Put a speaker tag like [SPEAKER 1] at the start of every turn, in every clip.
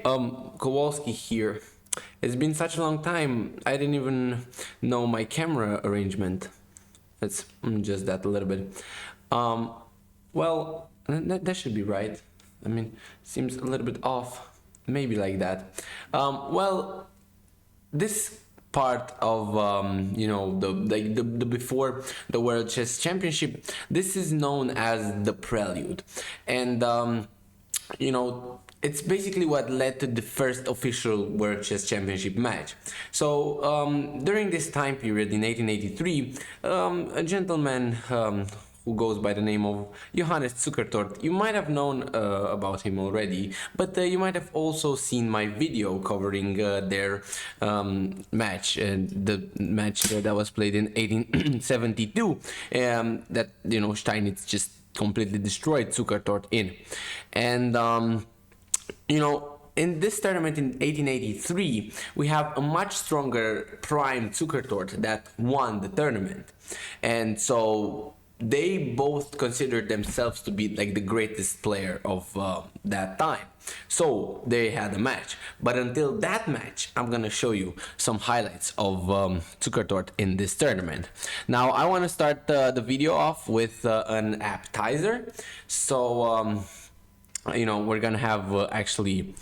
[SPEAKER 1] Kowalsky here. It's been such a long time, I didn't even know my camera arrangement. It's just that a little bit. Um, that should be right. I mean, seems a little bit off, maybe like that. This part of the before the World Chess Championship, this is known as the prelude, and it's basically what led to the first official World Chess Championship match. So during this time period in 1883, a gentleman who goes by the name of Johannes Zukertort. You might have known about him already, but you might have also seen my video covering their match, the match that was played in 1872. That Steinitz just completely destroyed Zukertort in, and in this tournament in 1883, we have a much stronger prime Zukertort that won the tournament, and so they both considered themselves to be like the greatest player of that time. So they had a match, but until that match, I'm gonna show you some highlights of Zukertort in this tournament. Now I want to start the video off with an appetizer. So we're gonna have actually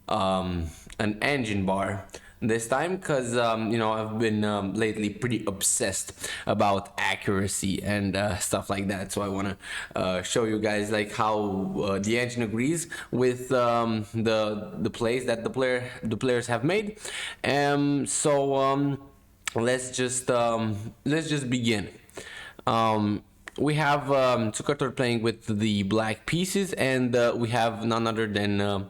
[SPEAKER 1] an engine bar this time, because I've been lately pretty obsessed about accuracy and stuff like that. So I want to show you guys like how the engine agrees with the plays that the players have made. Let's just begin. We have Zukertort playing with the black pieces, and we have none other than Mikhail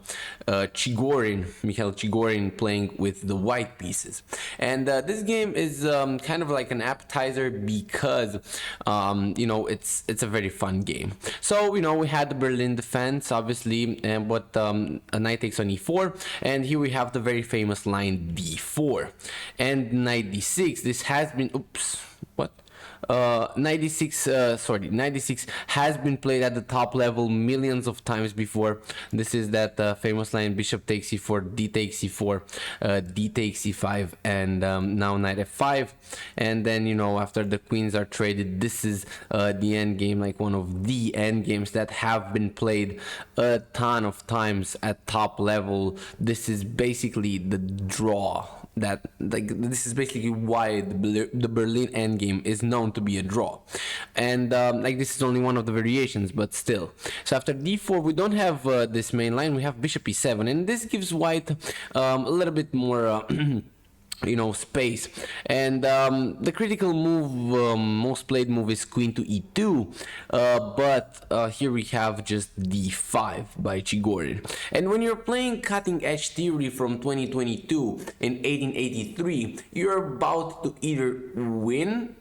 [SPEAKER 1] Chigorin playing with the white pieces. And this game is kind of like an appetizer because it's a very fun game. So we had the Berlin defense, obviously, but a knight takes on e4, and here we have the very famous line d4 and knight d6. This has been knight d6 has been played at the top level millions of times before. This is that famous line: bishop takes e4, d takes e4, d takes e5, and now knight f5. And then after the queens are traded, this is the end game, like one of the end games that have been played a ton of times at top level. This is basically the draw. This is basically why the Berlin endgame is known to be a draw, and this is only one of the variations, but still. So after d4, we don't have this main line. We have bishop e7, and this gives white a little bit more space. And the critical move, most played move, is queen to e2, but here we have just d5 by Chigorin. And when you're playing cutting edge theory from 2022 in 1883, you're about to either win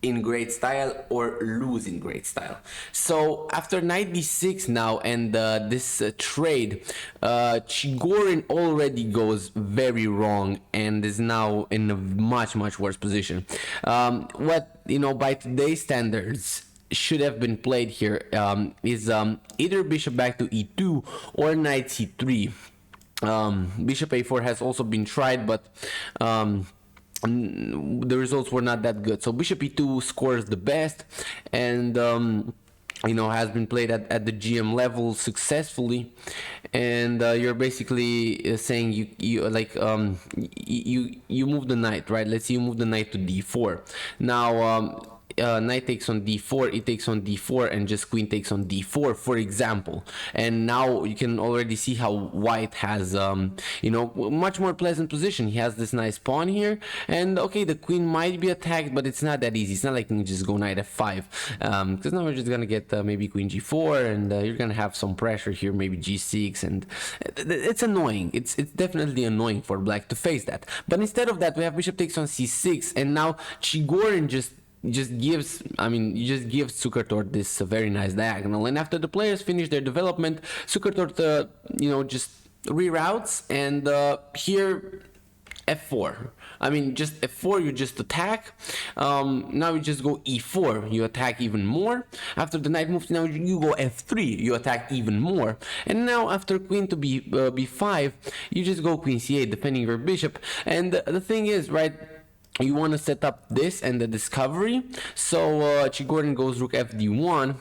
[SPEAKER 1] in great style or lose in great style. So after knight d6 now, and this trade, Chigorin already goes very wrong and is now in a much worse position. What by today's standards should have been played here is either bishop back to e2 or knight c3. Bishop a4 has also been tried, but the results were not that good. So bishop e2 scores the best, and has been played at the GM level successfully. And you're basically saying you move the knight, right? Let's say you move the knight to d4. Now knight takes on d4, it takes on d4, and just queen takes on d4, for example. And now you can already see how white has much more pleasant position. He has this nice pawn here, and okay, the queen might be attacked, but it's not that easy. It's not like you can just go knight f5, because now we're just gonna get maybe queen g4, and you're gonna have some pressure here, maybe g6, and it's annoying. It's definitely annoying for black to face that. But instead of that, we have bishop takes on c6, and now Chigorin just gives Zukertort this very nice diagonal. And after the players finish their development, Zukertort just reroutes, and here f4. I mean, just f4, you just attack. Now you just go e4, you attack even more. After the knight moves, now you go f3, you attack even more. And now after queen to b5, you just go queen c8, defending your bishop. And the thing is, right, you want to set up this and the discovery. So Chigorin goes rook fd1,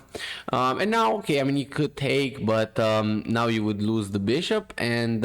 [SPEAKER 1] and now, okay, I mean, you could take, but now you would lose the bishop, and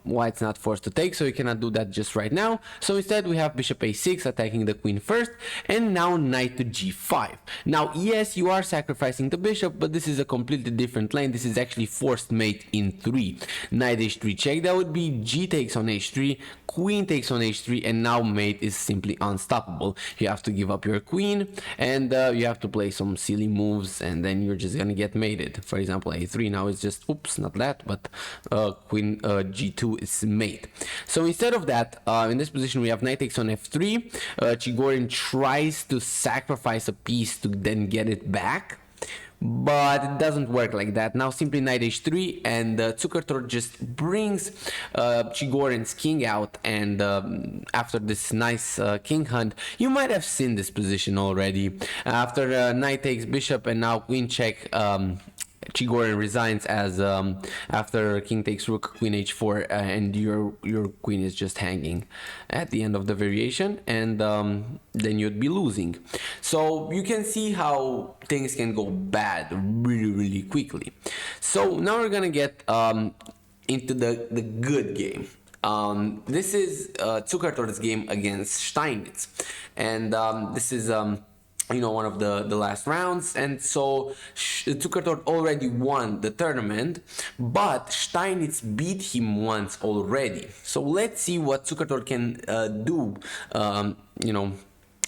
[SPEAKER 1] white's not forced to take, so you cannot do that just right now. So instead we have bishop a6 attacking the queen first, and now knight to g5. Now, yes, you are sacrificing the bishop, but this is a completely different lane. This is actually forced mate in 3. Knight h3 check, that would be g takes on h3, queen takes on h3, and now mate is simply unstoppable. You have to give up your queen, and you have to play some silly moves, and then you're just gonna get mated. For example, a3 now is just, oops, not that, but queen g2 is mate. So instead of that, in this position we have knight takes on f3. Chigorin tries to sacrifice a piece to then get it back, but it doesn't work like that. Now simply knight h3, and Zukertort just brings Chigorin's king out, and after this nice king hunt, you might have seen this position already. After knight takes bishop and now queen check, Chigorin resigns as after king takes rook, queen h4, and your queen is just hanging at the end of the variation, and then you'd be losing. So you can see how things can go bad really quickly. So now we're gonna get into the good game. This is Zukertort's game against Steinitz, and this is one of the last rounds, and so Zukertort already won the tournament, but Steinitz beat him once already. So let's see what Zukertort can do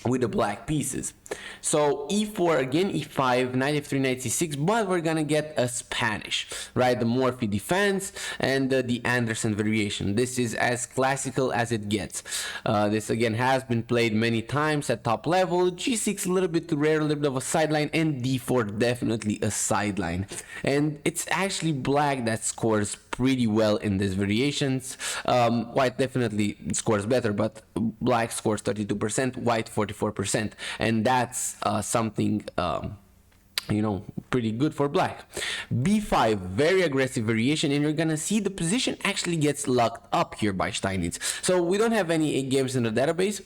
[SPEAKER 1] with the black pieces. So e4 again, e5, knight f3, knight c6, but we're gonna get a Spanish, right? The Morphy defense and the Anderson variation. This is as classical as it gets. This again has been played many times at top level. g6 a little bit rare, a little bit of a sideline, and d4 definitely a sideline. And it's actually black that scores pretty well in these variations. White definitely scores better, but black scores 32%, white 44%, and that's something pretty good for black. b5, very aggressive variation, and you're gonna see the position actually gets locked up here by Steinitz. So we don't have any games in the database,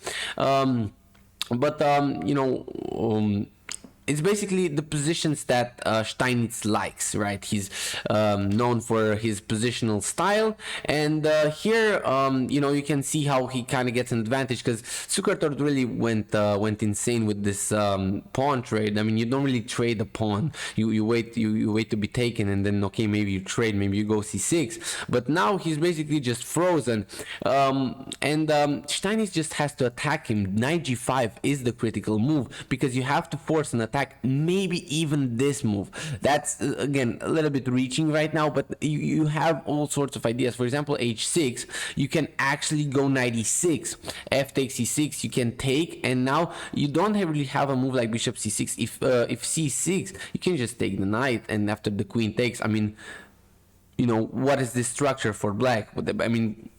[SPEAKER 1] it's basically the positions that Steinitz likes, right? He's known for his positional style, and here, you can see how he kind of gets an advantage, because Zukertort really went insane with this pawn trade. I mean, you don't really trade a pawn. You wait to be taken, and then okay, maybe you trade, maybe you go c6. But now he's basically just frozen, and Steinitz just has to attack him. Knight g5 is the critical move, because you have to force an attack, maybe even this move. That's again a little bit reaching right now, but you have all sorts of ideas. For example, h6, you can actually go knight e6, f takes c6, you can take, and now you don't really have a move like bishop c6. If c6, you can just take the knight, and after the queen takes, I mean, what is this structure for black? I mean,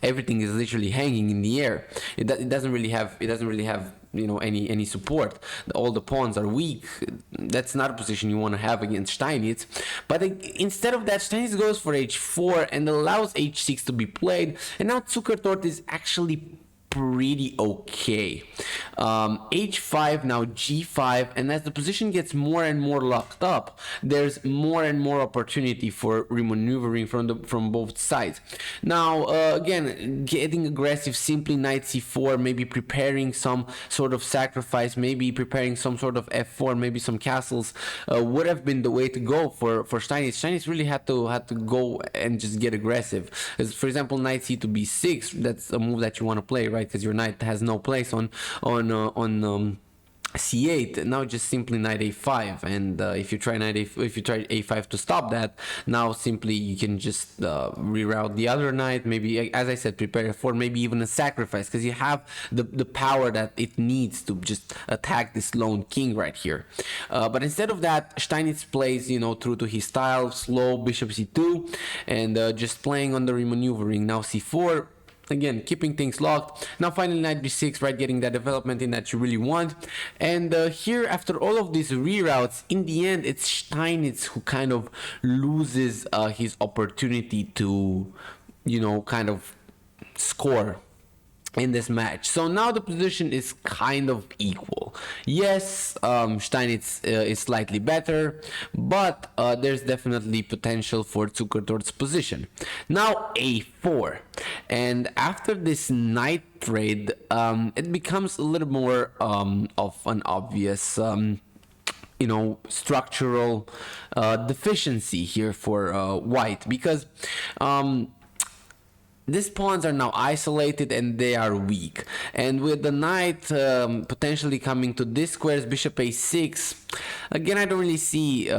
[SPEAKER 1] everything is literally hanging in the air. It doesn't really have any support. All the pawns are weak. That's not a position you want to have against Steinitz. But instead of that, Steinitz goes for h4 and allows h6 to be played, and now Zukertort is actually pretty okay. H5, now G5, and as the position gets more and more locked up, there's more and more opportunity for remaneuvering from both sides. Now, again, getting aggressive, simply knight c4, maybe preparing some sort of sacrifice, maybe preparing some sort of f4, maybe some castles, would have been the way to go for Steinitz. Steinitz really had to go and just get aggressive. As, for example, knight c to b6, that's a move that you want to play, right? Because your knight has no place on c8. Now just simply knight a5, and if you try if you try a5 to stop that, now simply you can just reroute the other knight, maybe, as I said, prepare for maybe even a sacrifice, because you have the power that it needs to just attack this lone king right here. But instead of that, Steinitz plays, you know, true to his style, slow bishop c2, and just playing on the remaneuvering. Now c4, again keeping things locked. Now finally knight b6, right, getting that development in that you really want. And here, after all of these reroutes, in the end it's Steinitz who kind of loses his opportunity to, you know, kind of score in this match. So now the position is kind of equal. Yes, Steinitz is slightly better, but there's definitely potential for Zukertort's position. Now a4, and after this knight trade, it becomes a little more of an obvious you know, structural deficiency here for white, because these pawns are now isolated and they are weak. And with the knight potentially coming to this squares, bishop a6, again I don't really see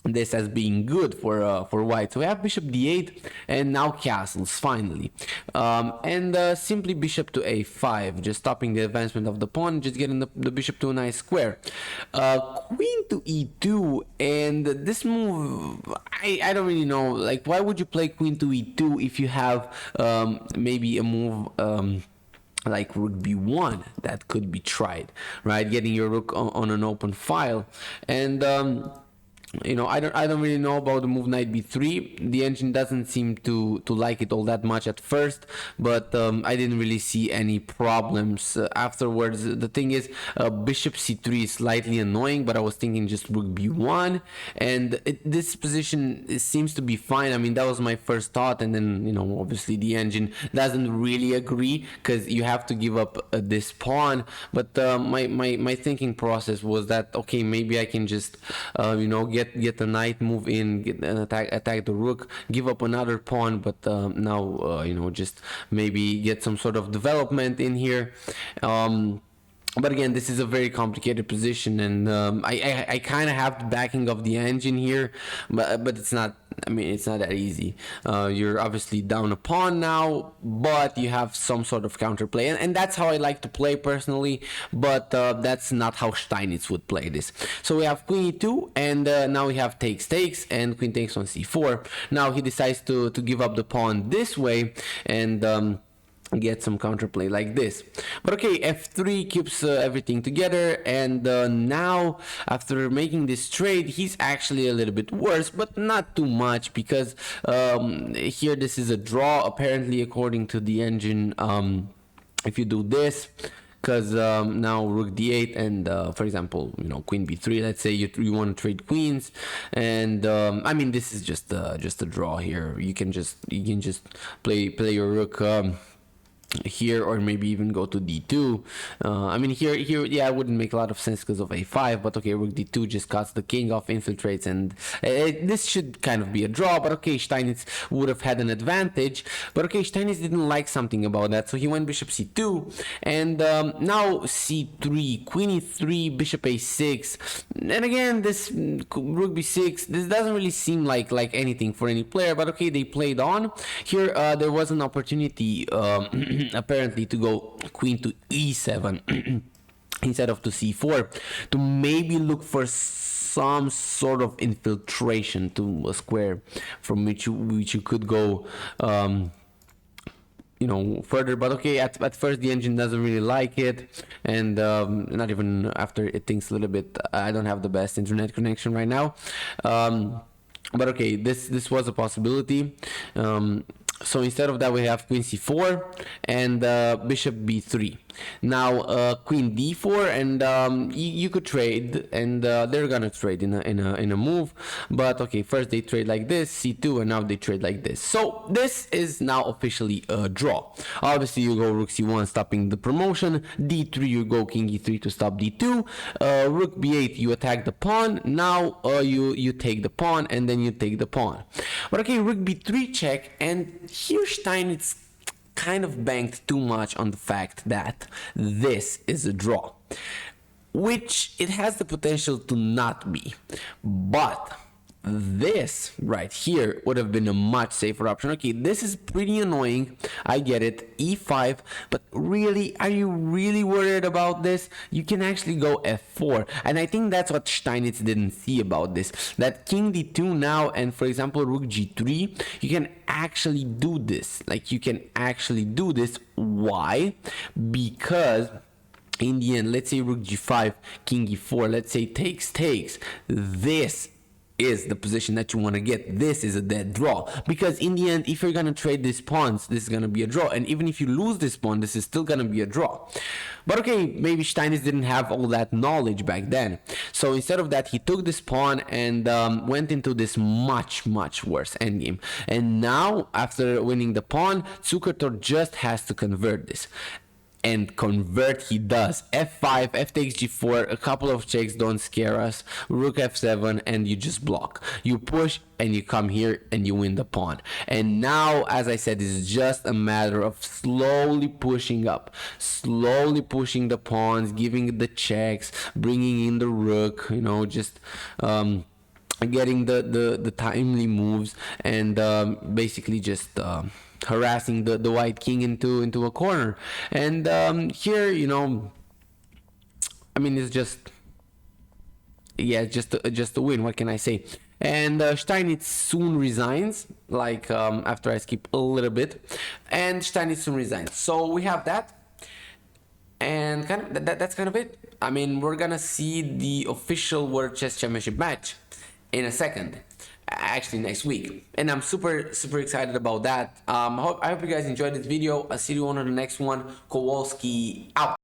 [SPEAKER 1] this as being good for white. So we have bishop d8 and now castles finally, and simply bishop to a5, just stopping the advancement of the pawn, just getting the bishop to a nice square. Queen to e2, and this move, I don't really know, like, why would you play queen to e2 if you have maybe a move like rook b1 that could be tried, right, getting your rook on an open file. And you know, I don't really know about the move knight b3. The engine doesn't seem to like it all that much at first, but I didn't really see any problems afterwards. The thing is, bishop c3 is slightly annoying, but I was thinking just rook b1, and this position seems to be fine. I mean, that was my first thought, and then, you know, obviously the engine doesn't really agree, because you have to give up this pawn. But my thinking process was that, okay, maybe I can just you know, get the knight, move in, get an attack the rook, give up another pawn, but now you know, just maybe get some sort of development in here. But again, this is a very complicated position, and I kind of have the backing of the engine here, but it's not, I mean, it's not that easy. You're obviously down a pawn now, but you have some sort of counterplay, and that's how I like to play personally, but that's not how Steinitz would play this. So we have queen e2, and now we have takes, and queen takes on c4. Now he decides to give up the pawn this way, and get some counterplay like this. But okay, f3 keeps everything together, and now after making this trade, he's actually a little bit worse, but not too much, because here this is a draw apparently, according to the engine. If you do this, because now rook d8 and for example, you know, queen b3, let's say you want to trade queens, and I mean, this is just a draw here. You can just play your rook here, or maybe even go to d2. I mean, here yeah, it wouldn't make a lot of sense because of a5, but okay, rook d2 just cuts the king off, infiltrates, and this should kind of be a draw. But okay, Steinitz would have had an advantage, but okay, Steinitz didn't like something about that, so he went bishop c2, and now c3, queen e3, bishop a6, and again this rook b6, this doesn't really seem like anything for any player, but okay, they played on. Here there was an opportunity apparently to go queen to e7 instead of to c4, to maybe look for some sort of infiltration to a square from which you could go you know, further. But okay, at first the engine doesn't really like it, and not even after it thinks a little bit. I don't have the best internet connection right now, but okay, this was a possibility. So instead of that, we have queen c4 and bishop b3. Now queen d4, and you could trade, and they're gonna trade in a move. But okay, first they trade like this, c2, and now they trade like this. So this is now officially a draw. Obviously, you go rook c1, stopping the promotion. d3, you go king e3 to stop d2. Rook b8, you attack the pawn. Now you take the pawn, and then you take the pawn. But okay, rook b3 check, and here Steinitz kind of banked too much on the fact that this is a draw. which it has the potential to not be. But this right here would have been a much safer option. Okay, this is pretty annoying, I get it, e5, but really, are you really worried about this? You can actually go f4, and I think that's what Steinitz didn't see about this, that king d2 now, and for example rook g3, you can actually do this. Like, you can actually do this. Why? Because in the end, let's say rook g5, king e4, let's say takes, this is the position that you want to get. This is a dead draw, because in the end, if you're gonna trade these pawns, this is gonna be a draw, and even if you lose this pawn, this is still gonna be a draw. But okay, maybe Steinitz didn't have all that knowledge back then, so instead of that, he took this pawn and went into this much worse endgame. And now, after winning the pawn, Zukertort just has to convert this. And convert he does. f5, f takes g4, a couple of checks don't scare us, rook f7, and you just block. You push and you come here and you win the pawn. And now, as I said, it's just a matter of slowly pushing up, slowly pushing the pawns, giving the checks, bringing in the rook, you know, just getting the timely moves, and basically just harassing the white king into a corner. And here, you know, I mean, it's just, yeah, just a win. What can I say? And Steinitz soon resigns, like after I skip a little bit, and Steinitz soon resigns. So we have that, and kind of that's kind of it. I mean, we're gonna see the official World Chess Championship match in a second, actually next week, and I'm super excited about that. I hope you guys enjoyed this video. I'll see you on the next one. Kowalsky out.